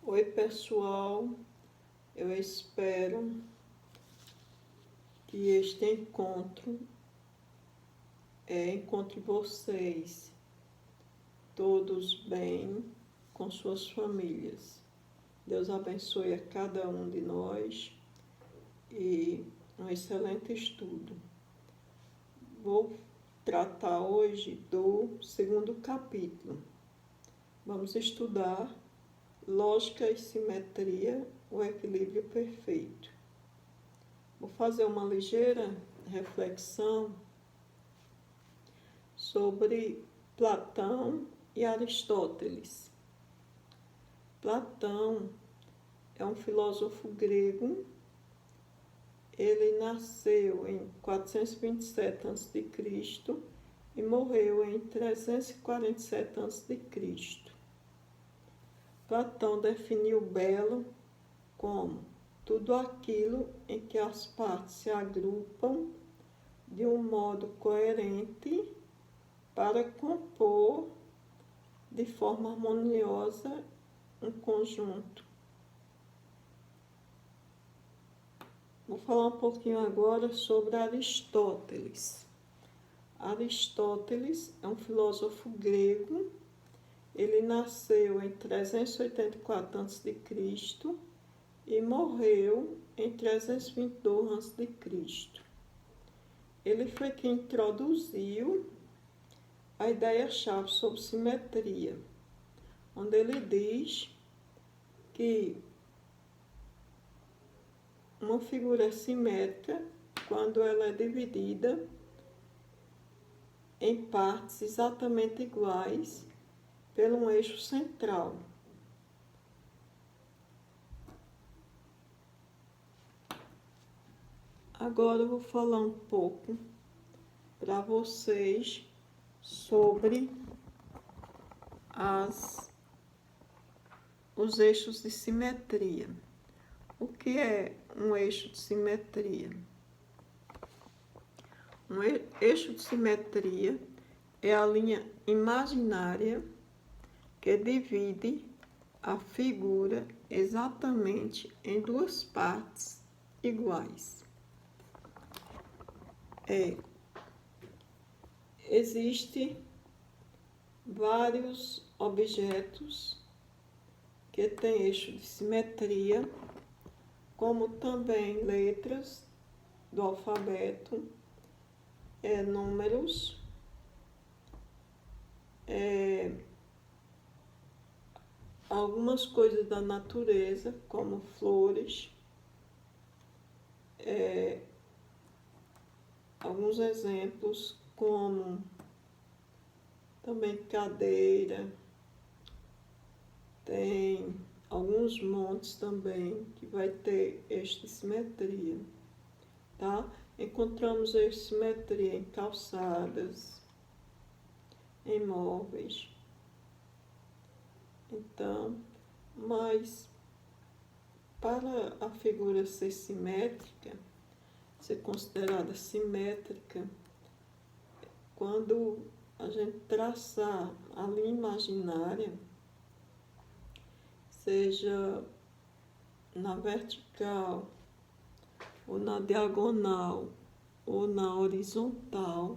Oi, pessoal, eu espero que este encontro encontre vocês todos bem com suas famílias. Deus abençoe a cada um de nós e um excelente estudo. Vou tratar hoje do segundo capítulo. Vamos estudar lógica e simetria, o equilíbrio perfeito. Vou fazer uma ligeira reflexão sobre Platão e Aristóteles. Platão é um filósofo grego. Ele nasceu em 427 a.C. e morreu em 347 a.C. Platão definiu o belo como tudo aquilo em que as partes se agrupam de um modo coerente para compor de forma harmoniosa um conjunto. Vou falar um pouquinho agora sobre Aristóteles. Aristóteles é um filósofo grego. Ele nasceu em 384 a.C. e morreu em 322 a.C. Ele foi quem introduziu a ideia-chave sobre simetria, onde ele diz que uma figura é simétrica quando ela é dividida em partes exatamente iguais por um eixo central. Agora eu vou falar um pouco para vocês sobre os eixos de simetria. O que é um eixo de simetria? Um eixo de simetria é a linha imaginária que divide a figura exatamente em duas partes iguais. Existem vários objetos que têm eixo de simetria, como também letras do alfabeto, números, algumas coisas da natureza, como flores, alguns exemplos, como também cadeira, tem alguns montes também que vai ter eixo de simetria, tá? Encontramos eixo de simetria em calçadas, em móveis. Então, mas para a figura ser simétrica, ser considerada simétrica, quando a gente traçar a linha imaginária, seja na vertical, ou na diagonal, ou na horizontal,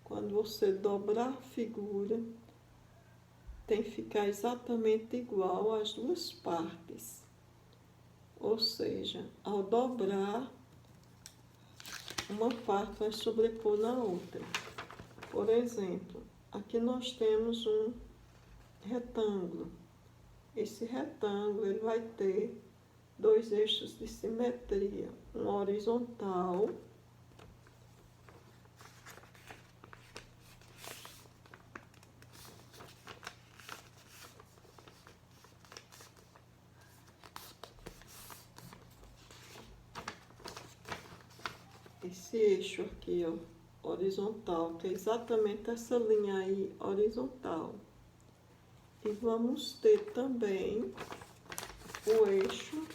quando você dobrar a figura, tem que ficar exatamente igual às duas partes. Ou seja, ao dobrar, uma parte vai sobrepor na outra. Por exemplo, aqui nós temos um retângulo. Esse retângulo ele vai ter dois eixos de simetria, um horizontal esse eixo aqui, ó, horizontal, que é exatamente essa linha aí horizontal. E vamos ter também o eixo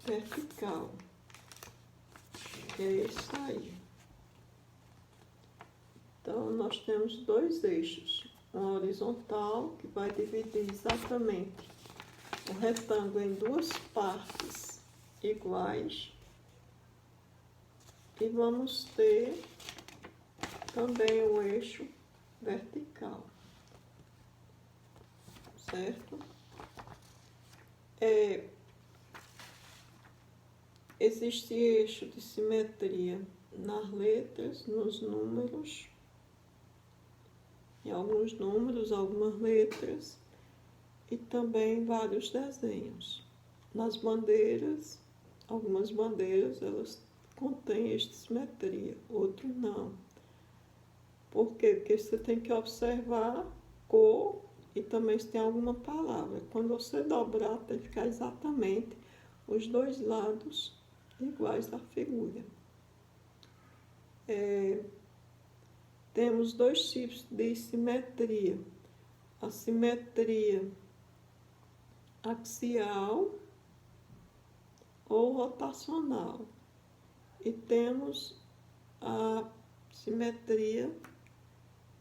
vertical, que é esse aí. Então, nós temos dois eixos, um horizontal, que vai dividir exatamente o retângulo em duas partes iguais e vamos ter também o eixo vertical, certo? Existe eixo de simetria nas letras, nos números, em alguns números, algumas letras, e também vários desenhos. Nas bandeiras, algumas bandeiras, elas contêm eixo de simetria, outros não. Por quê? Porque você tem que observar cor e também se tem alguma palavra. Quando você dobrar, tem que ficar exatamente os dois lados iguais da figura. Temos dois tipos de simetria. A simetria axial ou rotacional. E temos a simetria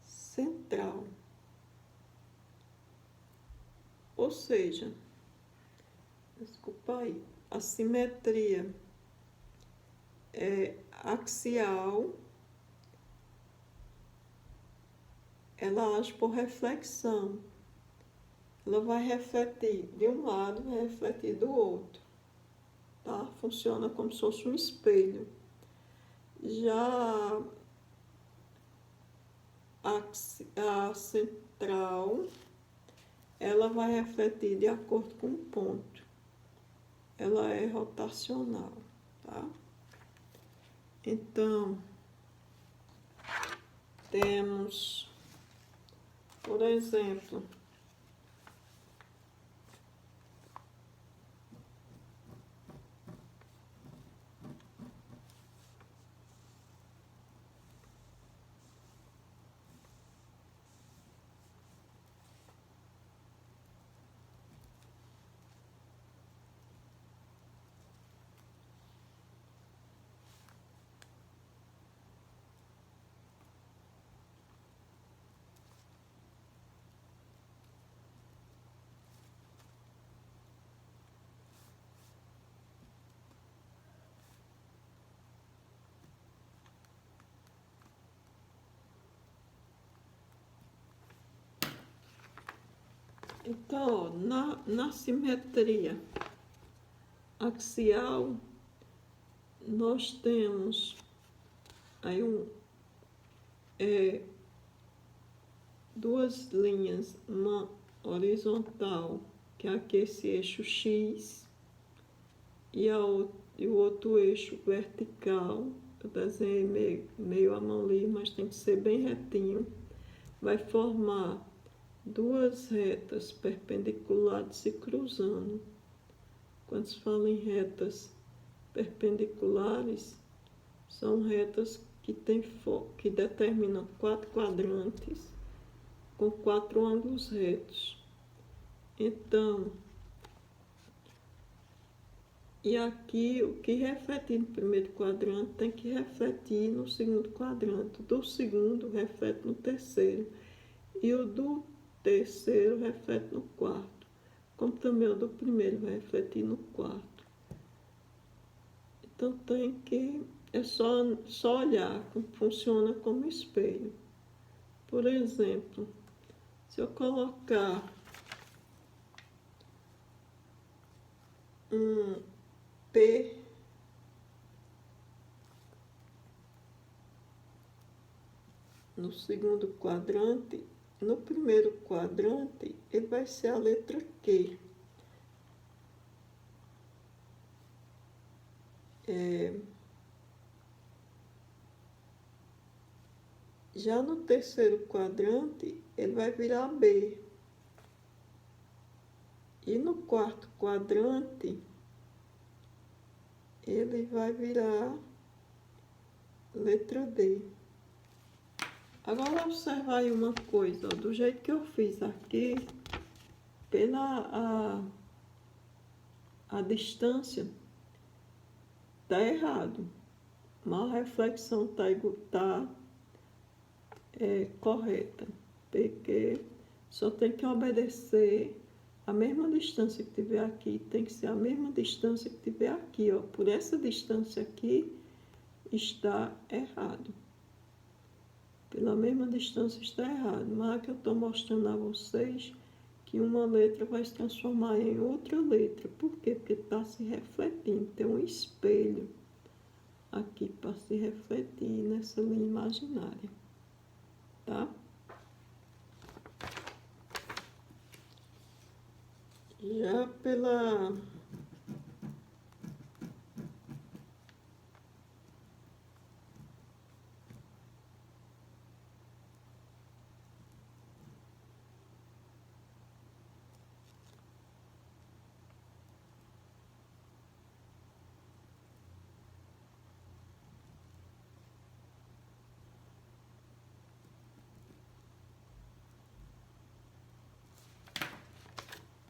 central. Ou seja, desculpa aí, a simetria axial, ela age por reflexão. Ela vai refletir de um lado e vai refletir do outro, tá? Funciona como se fosse um espelho. Já a central, ela vai refletir de acordo com o ponto. Ela é rotacional, tá? Então, temos, por exemplo, então, na simetria axial, nós temos aí duas linhas, uma horizontal, que é aqui esse eixo X, e o outro eixo vertical. Eu desenhei meio a mão ali, mas tem que ser bem retinho. Vai formar duas retas perpendiculares se cruzando. Quando se fala em retas perpendiculares, são retas que determinam 4 quadrantes com 4 ângulos retos. Então, e aqui o que refletir no primeiro quadrante tem que refletir no segundo quadrante. Do segundo reflete no terceiro. E o do terceiro reflete no quarto. Como também o do primeiro vai refletir no quarto. Então é só olhar como funciona como espelho. Por exemplo, se eu colocar um P no segundo quadrante, no primeiro quadrante ele vai ser a letra Q. Já no terceiro quadrante ele vai virar B. E no quarto quadrante ele vai virar letra D. Agora observar aí uma coisa, ó, do jeito que eu fiz aqui, pela a distância, tá errado. Mas a reflexão tá correta. Porque só tem que obedecer a mesma distância que tiver aqui tem que ser a mesma distância que tiver aqui, ó. Por essa distância aqui está errado. Pela mesma distância está errado. Mas aqui eu estou mostrando a vocês que uma letra vai se transformar em outra letra. Por quê? Porque está se refletindo. Tem um espelho aqui para se refletir nessa linha imaginária, tá? Já pela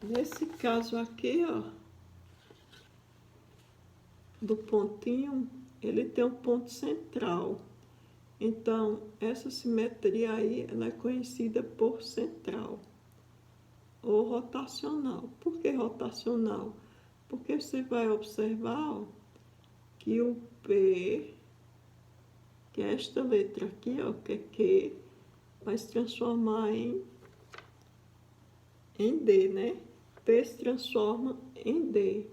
nesse caso aqui, ó, do pontinho, ele tem um ponto central. Então, essa simetria aí, ela é conhecida por central ou rotacional. Por que rotacional? Porque você vai observar, ó, que o P, que é esta letra aqui, ó, que é Q, vai se transformar em D, né? P se transforma em D.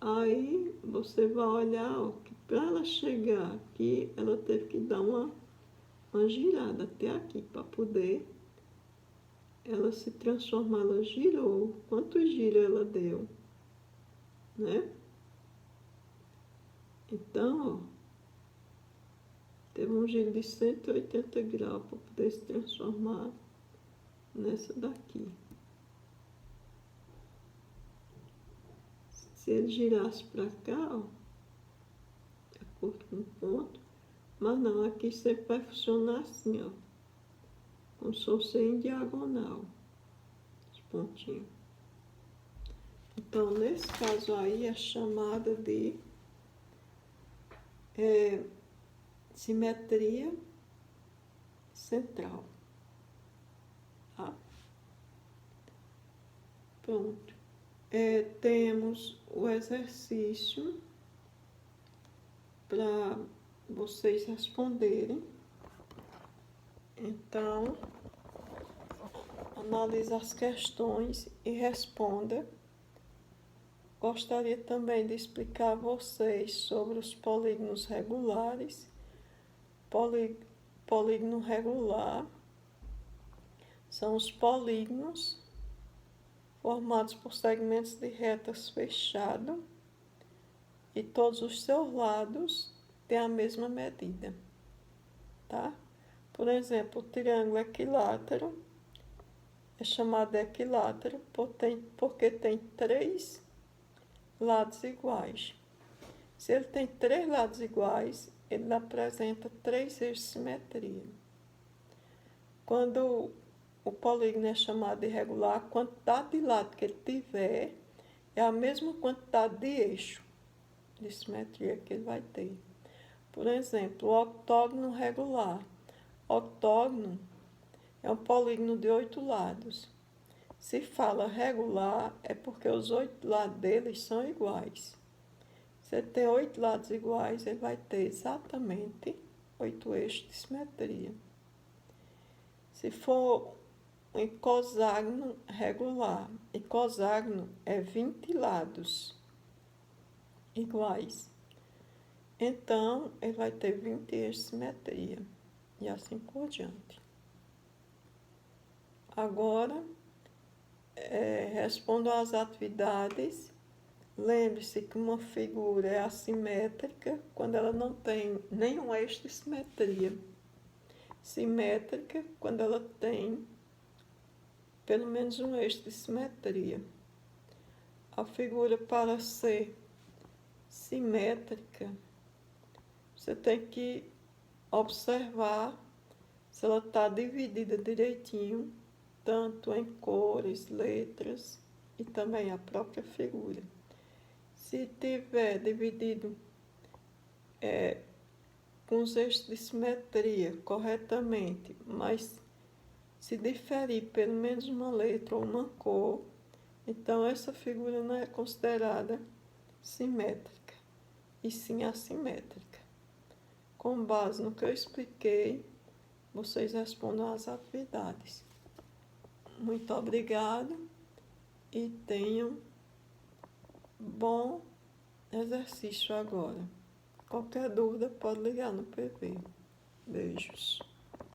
Aí você vai olhar, ó, que para ela chegar aqui, ela teve que dar uma girada até aqui para poder ela se transformar. Ela girou. Quantos giros ela deu, né? Então, ó, teve um giro de 180 graus para poder se transformar nessa daqui. Se ele girasse para cá, ó, de acordo com o ponto, mas não, aqui sempre vai funcionar assim, ó, como se fosse em diagonal, os pontinhos. Então, nesse caso aí, é chamada de simetria central. Tá? Pronto. Temos o exercício para vocês responderem. Então, analise as questões e responda. Gostaria também de explicar a vocês sobre os polígonos regulares. Polígono regular são os polígonos formados por segmentos de retas fechados e todos os seus lados têm a mesma medida, tá? Por exemplo, o triângulo equilátero é chamado de equilátero porque tem 3 lados iguais. Se ele tem 3 lados iguais, ele apresenta 3 eixos de simetria. Quando o polígono é chamado de irregular, a quantidade de lado que ele tiver é a mesma quantidade de eixo de simetria que ele vai ter. Por exemplo, o octógono regular. Octógono é um polígono de 8 lados. Se fala regular, é porque os 8 lados deles são iguais. Se ele tem 8 lados iguais, ele vai ter exatamente 8 eixos de simetria. Se for um icosságono regular, icosságono é 20 lados iguais. Então, ele vai ter 20 eixos de simetria. E assim por diante. Agora, respondam às atividades. Lembre-se que uma figura é assimétrica quando ela não tem nenhum eixo de simetria. Simétrica quando ela tem pelo menos um eixo de simetria. A figura, para ser simétrica, você tem que observar se ela está dividida direitinho, tanto em cores, letras e também a própria figura. Se tiver dividido com os eixos de simetria corretamente, mas Se diferir pelo menos uma letra ou uma cor, então essa figura não é considerada simétrica, e sim assimétrica. Com base no que eu expliquei, vocês respondam às atividades. Muito obrigado e tenham bom exercício agora. Qualquer dúvida pode ligar no PV. Beijos.